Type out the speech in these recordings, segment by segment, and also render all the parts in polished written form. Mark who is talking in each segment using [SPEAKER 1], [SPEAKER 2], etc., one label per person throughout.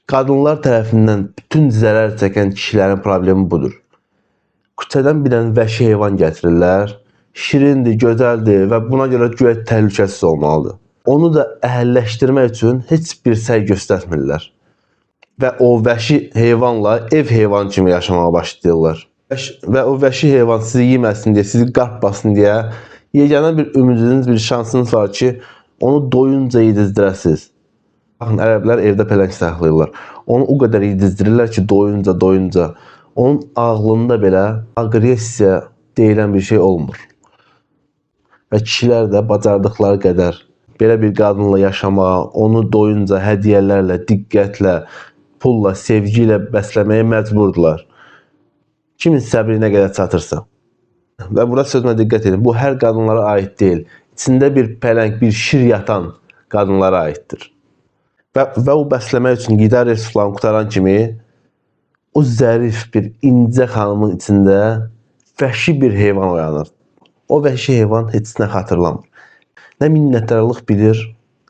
[SPEAKER 1] Qadınlar tərəfindən bütün zərər çəkən kişilərin problemi budur. Küçədən bir dənə vəhşi heyvan gətirirlər. Şirindir, gözəldir və buna görə güya təhlükəsiz olmalıdır. Onu da əhəlləşdirmək üçün heç bir səy göstərmirlər. Və o vəhşi heyvanla ev heyvanı kimi yaşamağa başlayırlar. Və o vəhşi heyvan sizi yeməsin deyə, sizi qartmasın deyə yeganə bir ümidiniz, bir şansınız var ki, onu doyunca yedizdirəsiniz. Baxın, ərəblər evdə pələng saxlayırlar. Onu o qədər yedizdirirlər ki, doyunca. Onun ağlında belə aqressiya deyilən bir şey olmur. Və kişilər də bacardıqları qədər belə bir qadınla yaşamağa, onu doyunca hədiyyələrlə, diqqətlə, pulla, sevgi ilə bəsləməyə məcburdular. Kimin səbri nə qədər çatırsa. Və burada sözümə diqqət edin. Bu hər qadınlara aid deyil. İçində bir pələng, bir şir yatan qadınlara aiddir. Və o bəsləmək üçün qida resurslarını qutaran kimi o zərif bir incə xanımın içində vəhşi bir heyvan oyanır. O vəhşi heyvan heç nə xatırlamır. Nə minnətdarlıq bilir,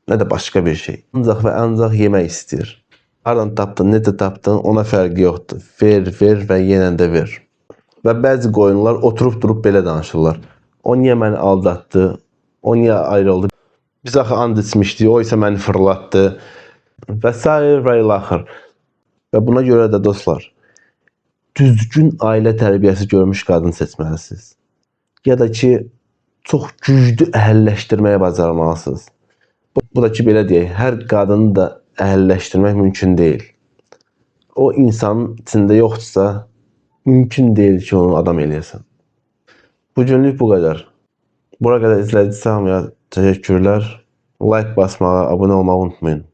[SPEAKER 1] nə də başqa bir şey. Ancaq və ancaq yemək istəyir. Hardan tapdın, necə tapdın, ona fərqi yoxdur. Ver və yenə də ver. Və bəzi qoyunlar oturub durub belə danışırlar. O niyə məni aldatdı? O niyə ayrıldı? Biz axı and içmişdik, o isə məni fırlatdı. Və s. və ilaxır. Və buna görə də dostlar, düzgün ailə tərbiyəsi görmüş qadın seçməlisiniz. Ya da ki, çox güclü əhəlləşdirməyə bacarmalısınız. Bu da ki, belə deyək, hər qadını da əhəlləşdirmək mümkün deyil. O insanın içində yoxdursa, mümkün deyil ki, onu adam eləyəsən. Bugünlük bu qədər. Bura qədər izlədiyiniz hamıya təşəkkürlər. Like basmağı, abunə olmağı unutmayın.